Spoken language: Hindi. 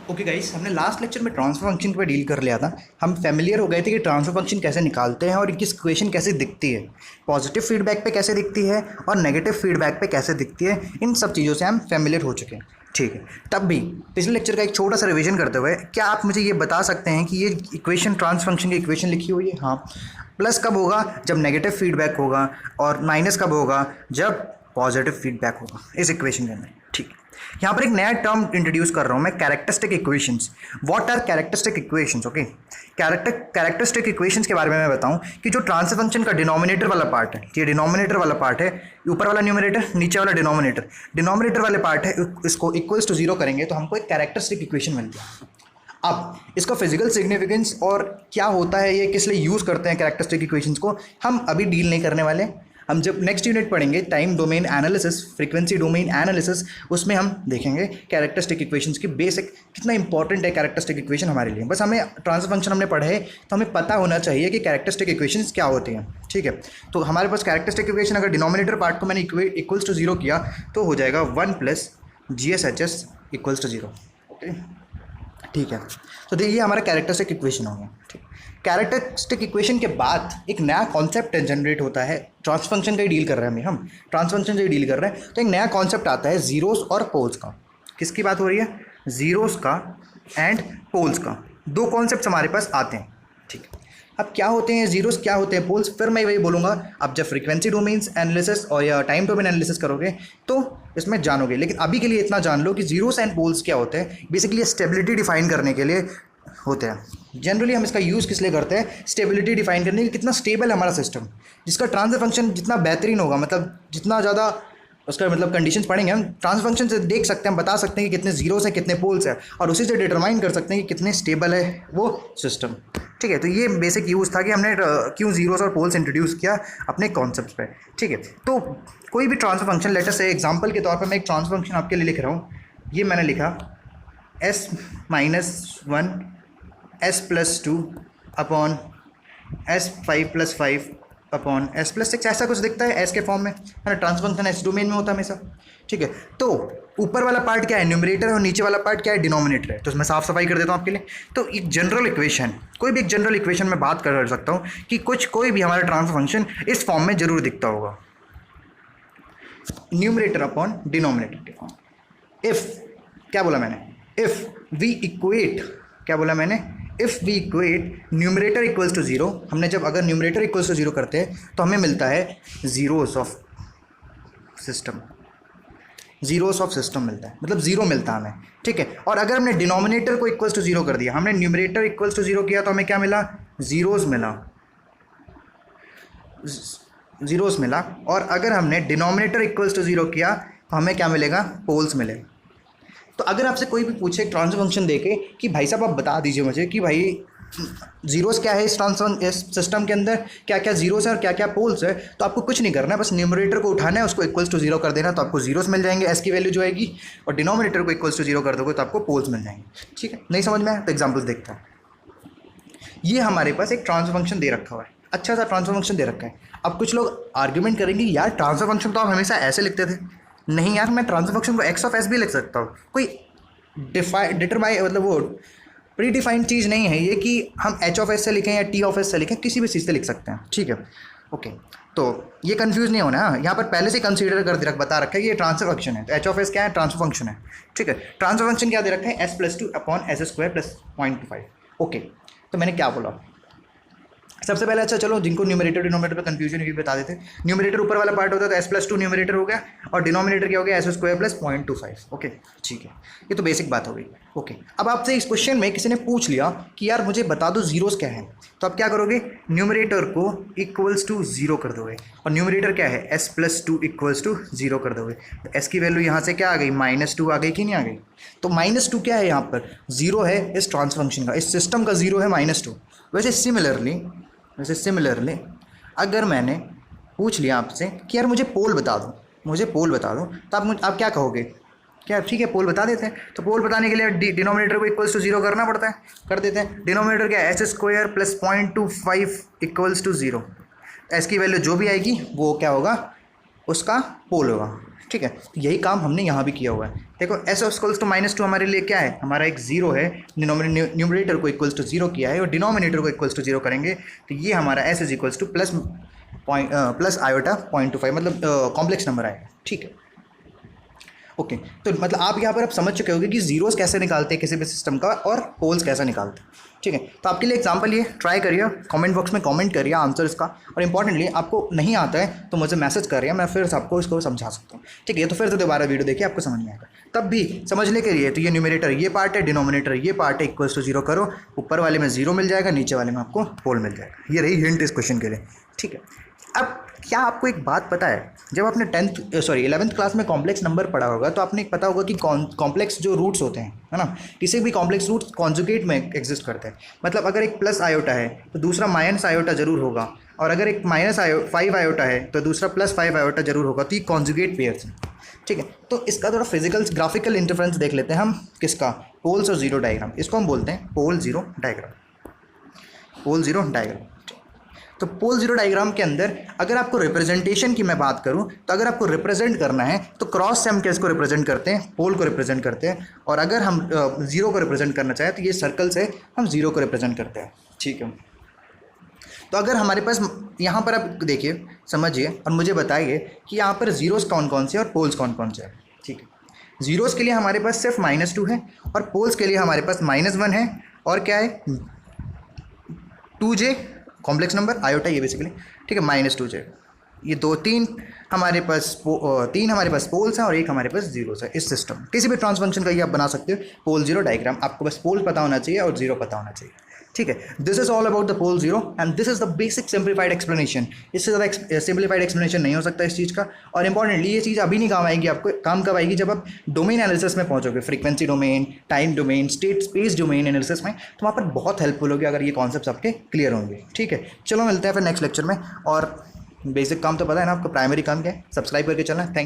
ओके गाइस, हमने लास्ट लेक्चर में ट्रांसफर फंक्शन पे डील कर लिया था। हम फेमिलियर हो गए थे कि ट्रांसफर फंक्शन कैसे निकालते हैं और इनकी इक्वेशन कैसे दिखती है, पॉजिटिव फीडबैक पे कैसे दिखती है और नेगेटिव फीडबैक पे कैसे दिखती है। इन सब चीज़ों से हम फेमिलियर हो चुके हैं। ठीक है, तब भी पिछले लेक्चर का एक छोटा सा रिवीजन करते हुए क्या आप मुझे ये बता सकते हैं कि ये इक्वेशन ट्रांसफर फंक्शन की इक्वेशन लिखी हुई है? हाँ। प्लस कब होगा? जब नेगेटिव फीडबैक होगा, और माइनस कब होगा? जब पॉजिटिव फीडबैक होगा इस इक्वेशन के अंदर। ठीक है, यहाँ पर एक नया टर्म इंट्रोड्यूस कर रहा हूँ मैं, characteristic equations. What are characteristic equations? Okay, characteristic equations के बारे में मैं बताऊँ कि जो ट्रांसफर फंक्शन का डिनोमिनेटर वाला पार्ट है, ये डिनोमिनेटर वाला पार्ट है, ऊपर वाला न्यूमरेटर, नीचे वाला डिनोमिनेटर। डिनोमिनेटर वाले पार्ट है, इसको इक्वल्स टू जीरो करेंगे तो हमको एक कैरेक्टरिस्टिक इक्वेशन मिलती है। अब इसका फिजिकल सिग्निफिकेंस और क्या होता है, ये किस लिए यूज़ करते हैं कैरेक्टरिस्टिक इक्वेशंस को, हम अभी डील नहीं करने वाले। हम जब नेक्स्ट यूनिट पढ़ेंगे time domain analysis, frequency domain analysis, उसमें हम देखेंगे कैरेक्टरिस्टिक इक्वेशंस की बेसिक कितना इंपॉर्टेंट है कैरेक्टरिस्टिक इक्वेशन हमारे लिए। बस हमें ट्रांसफर फंक्शन हमने पढ़े है तो हमें पता होना चाहिए कि कैरेक्टरिस्टिक इक्वेशंस क्या होती हैं। ठीक है, तो हमारे पास कैरेक्टरिस्टिक इक्वेशन, अगर डिनोमिनेटर पार्ट को मैंने इक्वल्स टू जीरो किया तो हो जाएगा 1 plus GSHS equals to zero. Okay, ठीक है, तो देखिए हमारा कैरेक्टरिस्टिक इक्वेशन हो गया। ठीक, कैरेक्टरिस्टिक इक्वेशन के बाद एक नया कॉन्सेप्ट जनरेट होता है। ट्रांसफर फंक्शन का ही डील कर रहे हैं हम ट्रांसफर फंक्शन से ही डील कर रहे हैं, तो एक नया कॉन्सेप्ट आता है जीरोस और पोल्स का। किसकी बात हो रही है? जीरोस का एंड पोल्स का। दो कॉन्सेप्ट हमारे पास आते हैं। ठीक है, अब क्या होते हैं जीरोस, क्या होते हैं पोल्स, फिर मैं वही बोलूँगा। अब जब फ्रीक्वेंसी डोमेन्स एनालिसिस और या टाइम डोमेन एनालिसिस करोगे तो इसमें जानोगे, लेकिन अभी के लिए इतना जान लो कि जीरोस एंड पोल्स क्या होते हैं। बेसिकली स्टेबिलिटी डिफाइन करने के लिए होते हैं। जनरली हम इसका यूज़ किस लिए करते हैं? स्टेबिलिटी डिफाइन करने के, कितना स्टेबल है हमारा सिस्टम। जिसका ट्रांसफर फंक्शन जितना बेहतरीन होगा, मतलब जितना ज़्यादा उसका मतलब कंडीशंस पढ़ेंगे हम, ट्रांसफर फंक्शन से देख सकते हैं, हम बता सकते हैं कि कितने जीरोस हैं, कितने पोल्स हैं, और उसी से डिटरमाइन कर सकते हैं कि कितने स्टेबल है वो सिस्टम। ठीक है, तो ये बेसिक यूज़ था कि हमने क्यों जीरोस और पोल्स इंट्रोड्यूस किया अपने कॉन्सेप्ट पे। ठीक है, तो कोई भी ट्रांसफर फंक्शन, लेटर से एग्जाम्पल के तौर पर मैं एक ट्रांसफर फंक्शन आपके लिए लिख रहा हूँ। ये मैंने लिखा S-1 S+2 upon S5+5 upon S+6, ऐसा कुछ दिखता है एस के फॉर्म में, है ना। ट्रांसफर फंक्शन एस डोमेन में होता है हमेशा। ठीक है, तो ऊपर वाला पार्ट क्या है? न्यूमरेटर है, और नीचे वाला पार्ट क्या है? डिनोमिनेटर है। तो मैं साफ सफाई कर देता हूँ आपके लिए। तो एक जनरल इक्वेशन, कोई भी एक जनरल इक्वेशन में बात कर सकता हूँ कि कोई भी हमारा ट्रांसफर फंक्शन इस फॉर्म में जरूर दिखता होगा, न्यूमरेटर अपॉन डिनोमिनेटर के फॉर्म। इफ, क्या बोला मैंने? इफ वी इक्वेट, क्या बोला मैंने? If we equate numerator equals to zero, हमने जब अगर न्यूमरेटर इक्वल्स टू जीरो करते हैं तो हमें मिलता है zeros of system. Zeros of system मिलता है, मतलब जीरो मिलता है हमें। ठीक है, और अगर हमने डिनोमिनेटर को इक्वल्स टू जीरो कर दिया, हमने न्यूमरेटर इक्वल्स टू जीरो किया तो हमें क्या मिला? जीरोस मिला, जीरोस मिला। और अगर हमने डिनोमिनेटर इक्वल्स टू जीरो किया तो हमें क्या मिलेगा? पोल्स मिलेगा। तो अगर आपसे कोई भी पूछे ट्रांसफर फंक्शन देके कि भाई साहब आप बता दीजिए मुझे कि भाई जीरोस क्या है इस ट्रांसफर इस सिस्टम के अंदर, क्या क्या जीरोस है और क्या क्या पोल्स है, तो आपको कुछ नहीं करना है, बस न्यूमरेटर को उठाना है, उसको इक्वल्स टू जीरो कर देना, तो आपको जीरोस मिल जाएंगे, एस की वैल्यू जो आएगी, और डिनोमिनेटर को इक्वल्स टू जीरो कर दोगे तो आपको पोल्स मिल जाएंगे। ठीक है, नहीं समझ में आया तो एग्जाम्पल्स देखते हैं। ये हमारे पास एक ट्रांसफर फंक्शन दे रखा हुआ है, अच्छा सा ट्रांसफर फंक्शन दे रखा है। अब कुछ लोग आर्ग्यूमेंट करेंगे, यार ट्रांसफर फंक्शन तो आप हमेशा ऐसे लिखते थे। नहीं यार, मैं ट्रांसफर फंक्शन को एक्स ऑफ एस भी लिख सकता हूँ। कोई डिटरमाइन, मतलब वो प्री डिफाइंड चीज़ नहीं है ये कि हम एच ऑफ एस से लिखें या टी ऑफ एस से लिखें, किसी भी चीज़ से लिख सकते हैं। ठीक है, ओके, तो ये कंफ्यूज नहीं होना है। यहाँ पर पहले से कंसीडर कर बता रखा है कि ये ट्रांसफर फंक्शन है, तो एच ऑफ एस क्या है? ट्रांसफर फंक्शन है। ठीक है, ट्रांसफर फंक्शन क्या दे रखा है? S+2 upon S² plus 0.25। Okay, तो मैंने क्या बोला सबसे पहले? अच्छा चलो, जिनको न्यूमरेटर डिनोमिनेटर पे कंफ्यूजन भी बता देते। न्यूमरेटर ऊपर वाला पार्ट होता है तो S+2 न्यूमरेटर हो गया, और डिनोमिनेटर क्या हो गया? S² plus 0.25। ओके, ठीक है, ये तो बेसिक बात हो गई। ओके, अब आपसे इस क्वेश्चन में किसी ने पूछ लिया कि यार मुझे बता दो जीरोस क्या है, तो आप क्या करोगे? न्यूमरेटर को इक्वल्स टू जीरो कर दोगे, और न्यूमरेटर क्या है? S+2 इक्वल्स टू जीरो कर दोगे। तो एस की वैल्यू यहाँ से क्या आ गई? -2 आ गई कि नहीं आ गई? तो -2 क्या है यहाँ पर? जीरो है इस ट्रांसफर फंक्शन का, इस सिस्टम का जीरो है -2। वैसे सिमिलरली अगर मैंने पूछ लिया आपसे कि यार मुझे पोल बता दो, तो आप क्या कहोगे? क्या ठीक है, पोल बता देते हैं। तो पोल बताने के लिए डिनोमिनेटर को इक्वल्स टू जीरो करना पड़ता है, कर देते हैं। डिनोमिनेटर क्या है? S² plus 0.25 equals to zero. S की वैल्यू जो भी आएगी वो क्या होगा? उसका पोल होगा। ठीक है, तो यही काम हमने यहाँ भी किया हुआ है। देखो एस इक्वल्स टू -2 हमारे लिए क्या है, हमारा एक जीरो है, न्यूमरेटर को इक्वल्स टू जीरो किया है और डिनोमिनेटर को इक्वल्स टू जीरो करेंगे तो ये हमारा S is equals two plus iota 0.25 मतलब कॉम्प्लेक्स नंबर आएगा। ठीक है, ओके तो मतलब आप यहाँ पर आप समझ चुके होंगे कि जीरोस कैसे निकालते हैं किसी भी सिस्टम का और पोल्स कैसे निकालते हैं। ठीक है, तो आपके लिए एग्जांपल ये ट्राई करिए, कमेंट बॉक्स में कमेंट करिए आंसर इसका, और इंपॉर्टेंटली आपको नहीं आता है तो मुझे मैसेज करिए, मैं फिर आपको इसको समझा सकता हूँ। ठीक है, तो फिर से दोबारा वीडियो देखिए, आपको समझ में आएगा। तब भी समझने के लिए तो ये न्यूमरेटर ये पार्ट है, डिनोमिनेटर ये पार्ट है, इक्वल्स टू जीरो करो, ऊपर वाले में जीरो मिल जाएगा, नीचे वाले में आपको पोल मिल जाएगा। ये रही हिंट इस क्वेश्चन के लिए। ठीक है, अब क्या आपको एक बात पता है, जब आपने 11th क्लास में कॉम्प्लेक्स नंबर पढ़ा होगा तो आपने एक पता होगा कि कॉम्प्लेक्स जो रूट्स होते हैं, है ना, किसी भी कॉम्प्लेक्स रूट्स कॉन्जुगेट में एग्जिस्ट करते हैं। मतलब अगर एक प्लस आयोटा है तो दूसरा माइनस आयोटा जरूर होगा, और अगर एक -5 आयोटा है तो दूसरा +5 आयोटा जरूर होगा, तो ये कॉन्जुगेट पेयर्स हैं। ठीक है, तो इसका थोड़ा फिजिकल ग्राफिकल इंटरफेरेंस देख लेते हैं हम, किसका, पोल्स और जीरो डायग्राम। इसको हम बोलते हैं pole zero diagram, pole zero diagram. तो पोल जीरो डायग्राम के अंदर अगर आपको रिप्रेजेंटेशन की मैं बात करूं तो अगर आपको रिप्रेजेंट करना है तो क्रॉस से हम किसको रिप्रेजेंट करते हैं, पोल को रिप्रेजेंट करते हैं, और अगर हम जीरो को रिप्रेजेंट करना चाहें तो ये सर्कल से हम जीरो को रिप्रेजेंट करते हैं। ठीक है, तो अगर हमारे पास यहाँ पर आप देखिए समझिए और मुझे बताइए कि यहाँ पर जीरोस कौन कौन से और पोल्स कौन कौन से हैं। ठीक है, जीरोस के लिए हमारे पास सिर्फ -2 है और पोल्स के लिए हमारे पास -1 है, और क्या है 2j कॉम्प्लेक्स नंबर आयोटा ये बेसिकली। ठीक है, -2j, ये तीन हमारे पास पोल्स हैं और एक हमारे पास जीरोस है। इस सिस्टम किसी भी ट्रांस फंक्शन का ये आप बना सकते हो पोल जीरो डायग्राम, आपको बस पोल पता होना चाहिए और जीरो पता होना चाहिए। ठीक है, this is all about the pole zero and this is the basic simplified explanation. इससे ज़्यादा सिंप्लीफाइड एक्सप्लेनेशन नहीं हो सकता इस चीज़ का। और इंपॉर्टेंटली ये चीज़ अभी नहीं काम आएगी, आपको काम कब आएगी, जब आप डोमेन एनालिसिस में पहुंचोगे, frequency domain, time domain, state space domain analysis में, तो वहाँ पर बहुत हेल्पफुल होगी अगर ये कॉन्सेप्ट्स आपके क्लियर होंगे। ठीक है, चलो मिलते हैं फिर नेक्स्ट लेक्चर में। और बेसिक काम तो पता है ना आपको, प्राइमरी काम क्या है, सब्सक्राइब करके चलना। थैंक